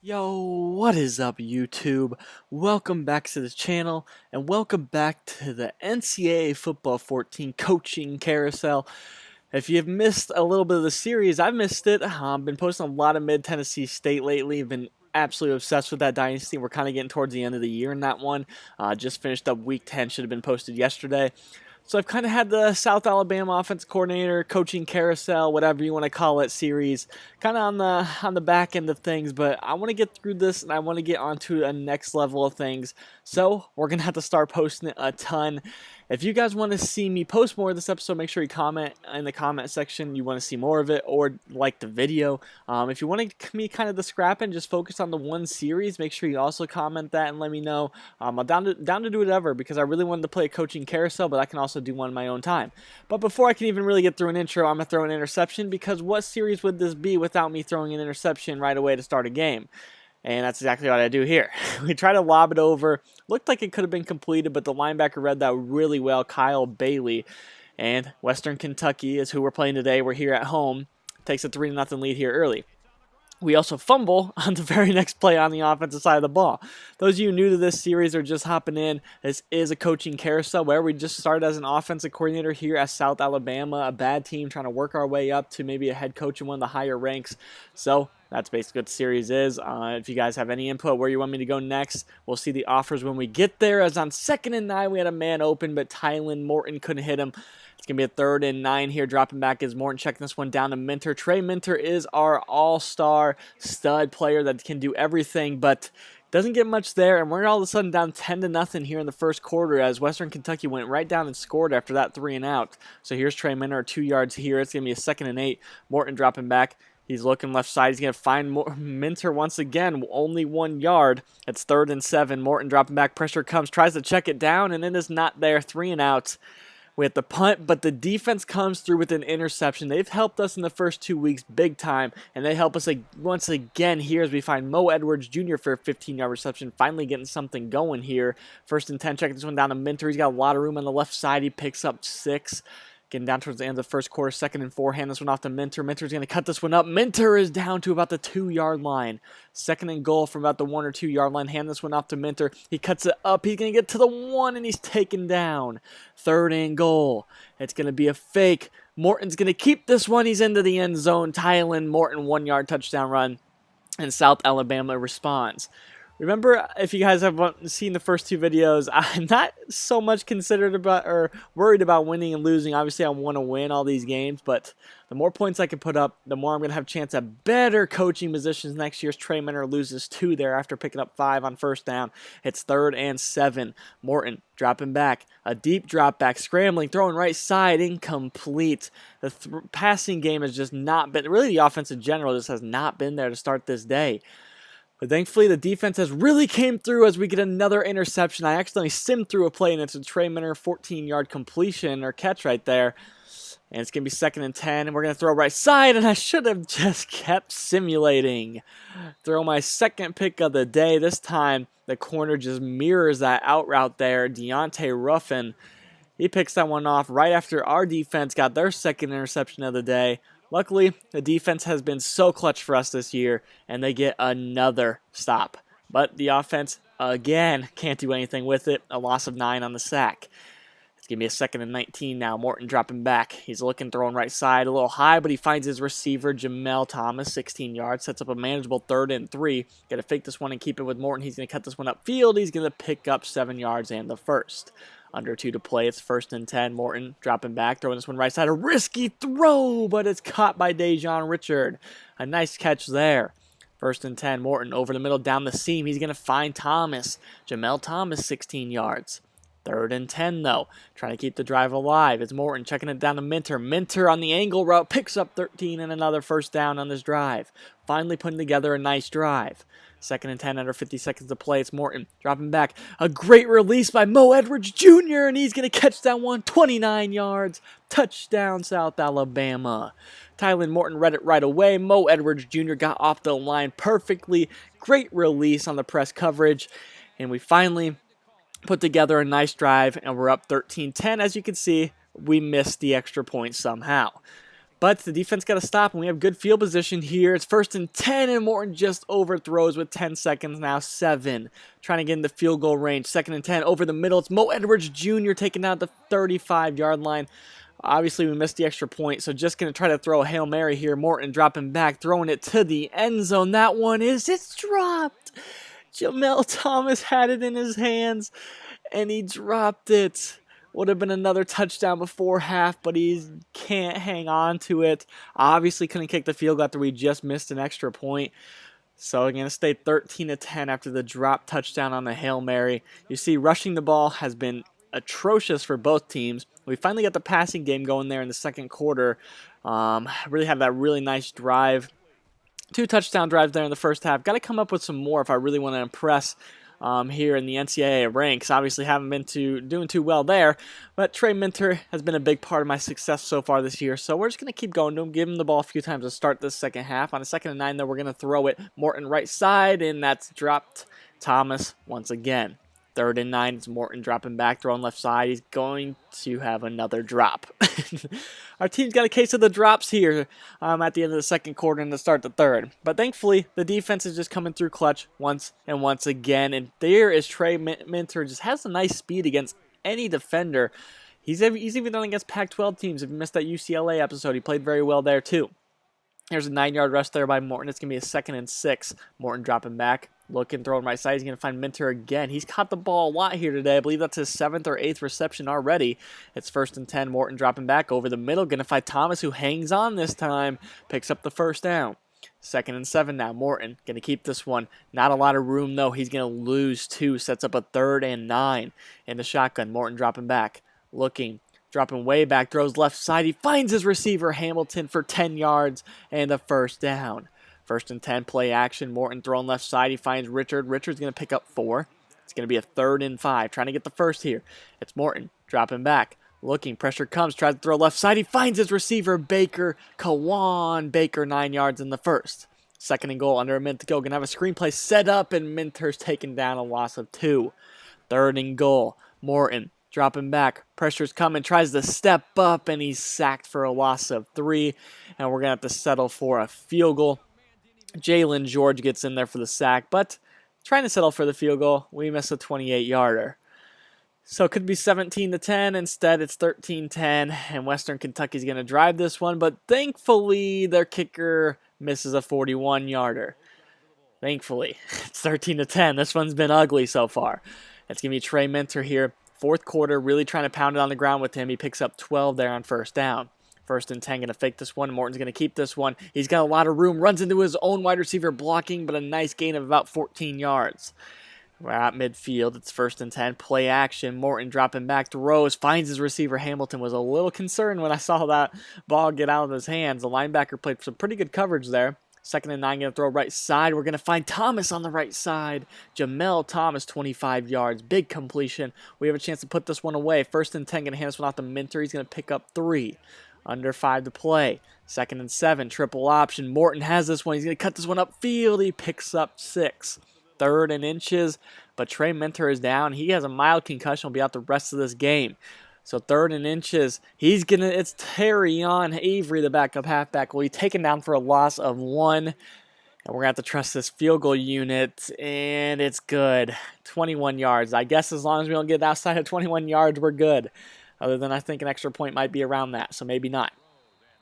Yo, what is up YouTube? Welcome back to the channel and welcome back to the NCAA Football 14 Coaching Carousel. If you've missed a little bit of the series, I've missed it. I've been posting a lot of Mid-Tennessee State lately. I've been absolutely obsessed with that dynasty. We're kind of getting towards the end of the year in that one. Just finished up week 10, should have been posted yesterday. So I've kind of had the South Alabama offense coordinator, coaching carousel, whatever you want to call it, series, kind of on the back end of things. But I want to get through this and I want to get onto a next level of things. So we're gonna have to start posting it a ton. If you guys want to see me post more of this episode, make sure you comment in the comment section you want to see more of it or like the video. If you want me kind of the scrapping, just focus on the one series. Make sure you also comment that and let me know. I'm down to do whatever because I really wanted to play a coaching carousel, but I can also do one in my own time. But before I can even really get through an intro, I'm going to throw an interception because what series would this be without me throwing an interception right away to start a game? And that's exactly what I do here. We try to lob it over. Looked like it could have been completed, but the linebacker read that really well, Kyle Bailey. And Western Kentucky is who we're playing today. We're here at home. Takes a 3-0 lead here early. We also fumble on the very next play on the offensive side of the ball. Those of you new to this series or just hopping in, this is a coaching carousel where we just started as an offensive coordinator here at South Alabama, a bad team trying to work our way up to maybe a head coach in one of the higher ranks. So that's basically what the series is. If you guys have any input where you want me to go next, we'll see the offers when we get there. As on 2nd and 9, we had a man open, but Tylen Morton couldn't hit him. It's going to be a 3rd and 9 here, dropping back as Morton checking this one down to Minter. Trey Minter is our all-star stud player that can do everything, but doesn't get much there, and we're all of a sudden down 10-0 here in the first quarter as Western Kentucky went right down and scored after that 3 and out. So here's Trey Minter, 2 yards here. It's going to be a 2nd and 8. Morton dropping back. He's looking left side. He's going to find Minter once again. Only 1 yard. It's 3rd and 7. Morton dropping back. Pressure comes. Tries to check it down, and it is not there. 3 and out. We have the punt, but the defense comes through with an interception. They've helped us in the first 2 weeks big time, and they help us once again here as we find Mo Edwards Jr. for a 15-yard reception, finally getting something going here. 1st and 10, check this one down to Minter. He's got a lot of room on the left side. He picks up 6. Getting down towards the end of the first quarter, 2nd and 4, hand this one off to Minter. Minter's going to cut this one up. Minter is down to about the 2-yard line. 2nd and goal from about the 1 or 2 yard line. Hand this one off to Minter. He cuts it up. He's going to get to the 1, and he's taken down. 3rd and goal. It's going to be a fake. Morton's going to keep this one. He's into the end zone. Tylen Morton, 1-yard touchdown run, and South Alabama responds. Remember, if you guys have seen the first 2 videos, I'm not so much considered about or worried about winning and losing. Obviously, I want to win all these games, but the more points I can put up, the more I'm going to have a chance at better coaching positions next year's. Trey Minter loses 2 there after picking up 5 on 1st down. It's 3rd and 7. Morton dropping back. A deep drop back, scrambling, throwing right side, incomplete. The passing game has just not been, really the offense in general just has not been there to start this day. But thankfully, the defense has really came through as we get another interception. I accidentally simmed through a play, and it's a Trey Minter 14-yard completion or catch right there. And it's going to be 2nd and 10, and we're going to throw right side, and I should have just kept simulating. Throw my 2nd pick of the day. This time, the corner just mirrors that out route there. Deontay Ruffin, he picks that one off right after our defense got their 2nd interception of the day. Luckily, the defense has been so clutch for us this year, and they get another stop. But the offense, again, can't do anything with it. A loss of 9 on the sack. It's going to be a 2nd and 19 now. Morton dropping back. He's looking, throwing right side, a little high, but he finds his receiver, Jamel Thomas, 16 yards. Sets up a manageable 3rd and 3. Got to fake this one and keep it with Morton. He's going to cut this one upfield. He's going to pick up 7 yards and the first. Under 2 to play. It's 1st and 10. Morton dropping back, throwing this one right side. A risky throw, but it's caught by Dejon Richard. A nice catch there. 1st and 10. Morton over the middle, down the seam. He's going to find Thomas. Jamel Thomas, 16 yards. 3rd and 10, though. Trying to keep the drive alive. It's Morton checking it down to Minter. Minter on the angle route picks up 13 and another 1st down on this drive. Finally putting together a nice drive. 2nd and 10 under 50 seconds to play. It's Morton dropping back. A great release by Mo Edwards Jr. and he's going to catch that one. 29 yards. Touchdown, South Alabama. Tylen Morton read it right away. Mo Edwards Jr. got off the line perfectly. Great release on the press coverage. And we finally put together a nice drive, and we're up 13-10. As you can see, we missed the extra point somehow. But the defense got to stop, and we have good field position here. It's 1st and 10, and Morton just overthrows with 10 seconds now, 7. Trying to get in the field goal range. 2nd and 10, over the middle. It's Mo Edwards Jr. taking down the 35-yard line. Obviously, we missed the extra point, so just going to try to throw a Hail Mary here. Morton dropping back, throwing it to the end zone. That one it's dropped. Jamel Thomas had it in his hands, and he dropped it. Would have been another touchdown before half, but he can't hang on to it. Obviously couldn't kick the field goal after we just missed an extra point. So we're going to stay 13-10 after the drop touchdown on the Hail Mary. You see, rushing the ball has been atrocious for both teams. We finally got the passing game going there in the second quarter. Really had that really nice drive. 2 touchdown drives there in the first half. Got to come up with some more if I really want to impress here in the NCAA ranks. Obviously haven't been doing too well there, but Trey Minter has been a big part of my success so far this year, so we're just going to keep going to him, give him the ball a few times to start this second half. On a 2nd and 9, though, we're going to throw it Morton right side, and that's dropped. Thomas once again. 3rd and 9, it's Morton dropping back, throwing left side. He's going to have another drop. Our team's got a case of the drops here at the end of the second quarter and to start the third. But thankfully, the defense is just coming through clutch once and once again. And there is Trey Minter, just has a nice speed against any defender. He's even done against Pac-12 teams. If you missed that UCLA episode, he played very well there too. There's a 9-yard rush there by Morton. It's going to be a 2nd and 6. Morton dropping back, looking, throwing right side. He's going to find Minter again. He's caught the ball a lot here today. I believe that's his 7th or 8th reception already. It's 1st and 10. Morton dropping back over the middle. Going to find Thomas, who hangs on this time. Picks up the first down. 2nd and 7 now. Morton going to keep this one. Not a lot of room, though. He's going to lose 2. Sets up a 3rd and 9 in the shotgun. Morton dropping back, looking. Dropping way back, throws left side. He finds his receiver, Hamilton, for 10 yards and a first down. 1st and 10, play action. Morton throwing left side. He finds Richard. Richard's going to pick up 4. It's going to be a 3rd and 5. Trying to get the first here. It's Morton dropping back. Looking, pressure comes. Tries to throw left side. He finds his receiver, Baker. Kawan Baker, 9 yards in the first. 2nd and goal, under a minute to go. Going to have a screenplay set up, and Minter's taken down, a loss of 2. 3rd and goal. Morton dropping back, pressure's coming, tries to step up, and he's sacked for a loss of 3. And we're going to have to settle for a field goal. Jalen George gets in there for the sack, but trying to settle for the field goal, we miss a 28-yarder. So it could be 17-10. Instead, it's 13-10, and Western Kentucky's going to drive this one, but thankfully, their kicker misses a 41-yarder. Thankfully, it's 13-10. This one's been ugly so far. It's going to be Trey Minter here. 4th quarter, really trying to pound it on the ground with him. He picks up 12 there on first down. 1st and 10, going to fake this one. Morton's going to keep this one. He's got a lot of room, runs into his own wide receiver blocking, but a nice gain of about 14 yards. We're at midfield. It's 1st and 10, play action. Morton dropping back, throws, finds his receiver. Hamilton was a little concerned when I saw that ball get out of his hands. The linebacker played some pretty good coverage there. 2nd and 9, going to throw right side. We're going to find Thomas on the right side. Jamel Thomas, 25 yards. Big completion. We have a chance to put this one away. 1st and 10, going to hand this one off to Minter. He's going to pick up 3. Under 5 to play. 2nd and 7, triple option. Morton has this one. He's going to cut this one upfield. He picks up 6. 3rd and inches, but Trey Minter is down. He has a mild concussion. Will be out the rest of this game. So 3rd and inches, it's Terrion Avery, the backup halfback, will be taken down for a loss of 1. And we're going to have to trust this field goal unit, and it's good. 21 yards. I guess as long as we don't get outside of 21 yards, we're good. Other than I think an extra point might be around that, so maybe not.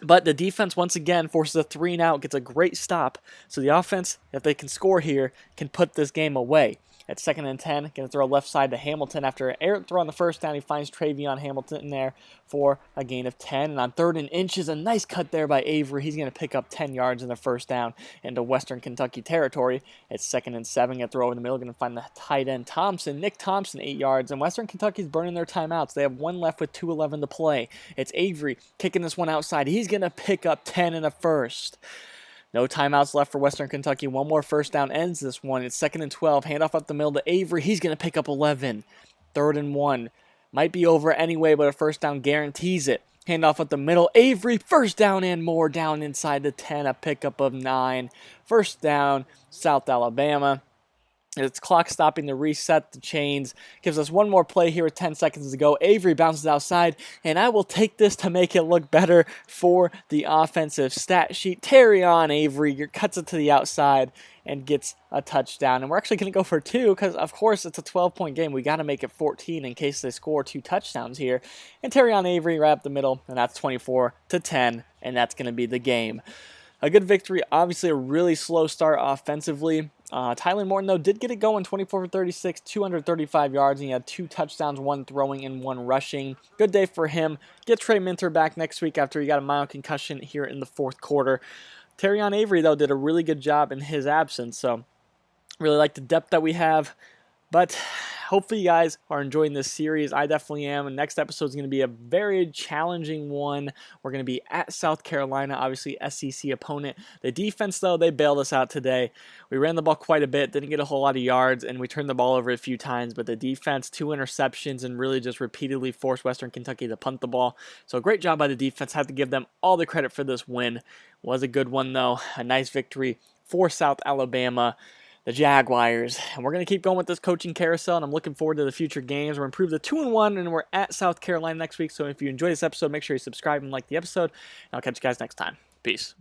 But the defense, once again, forces a 3-and-out, gets a great stop. So the offense, if they can score here, can put this game away. At 2nd and 10, going to throw left side to Hamilton. After an air throw on the first down, he finds Travion Hamilton there for a gain of 10. And on 3rd and inches, a nice cut there by Avery. He's going to pick up 10 yards in the first down into Western Kentucky territory. It's 2nd and 7, going to throw over the middle, going to find the tight end Thompson. Nick Thompson, 8 yards. And Western Kentucky's burning their timeouts. They have 1 left with 2:11 to play. It's Avery kicking this one outside. He's going to pick up 10 in a first. No timeouts left for Western Kentucky. 1 more first down ends this one. It's 2nd and 12. Handoff up the middle to Avery. He's going to pick up 11. 3rd and 1. Might be over anyway, but a first down guarantees it. Handoff up the middle. Avery, first down and more, down inside the 10. A pickup of 9. First down, South Alabama. It's clock stopping to reset the chains. Gives us one more play here with 10 seconds to go. Avery bounces outside, and I will take this to make it look better for the offensive stat sheet. Terrion Avery cuts it to the outside and gets a touchdown. And we're actually going to go for 2 because, of course, it's a 12-point game. We got to make it 14 in case they score 2 touchdowns here. And Terrion Avery right up the middle, and that's 24-10, and that's going to be the game. A good victory, obviously a really slow start offensively. Tyler Morton, though, did get it going, 24 for 36, 235 yards, and he had 2 touchdowns, 1 throwing and 1 rushing. Good day for him. Get Trey Minter back next week after he got a mild concussion here in the 4th quarter. Terrion Avery, though, did a really good job in his absence, so really like the depth that we have. But hopefully you guys are enjoying this series. I definitely am. And next episode is going to be a very challenging one. We're going to be at South Carolina, obviously SEC opponent. The defense, though, they bailed us out today. We ran the ball quite a bit, didn't get a whole lot of yards, and we turned the ball over a few times. But the defense, 2 interceptions, and really just repeatedly forced Western Kentucky to punt the ball. So great job by the defense. Have to give them all the credit for this win. Was a good one, though. A nice victory for South Alabama, the Jaguars. And we're going to keep going with this coaching carousel, and I'm looking forward to the future games. We're improved to 2-1, and we're at South Carolina next week. So if you enjoyed this episode, make sure you subscribe and like the episode, and I'll catch you guys next time. Peace.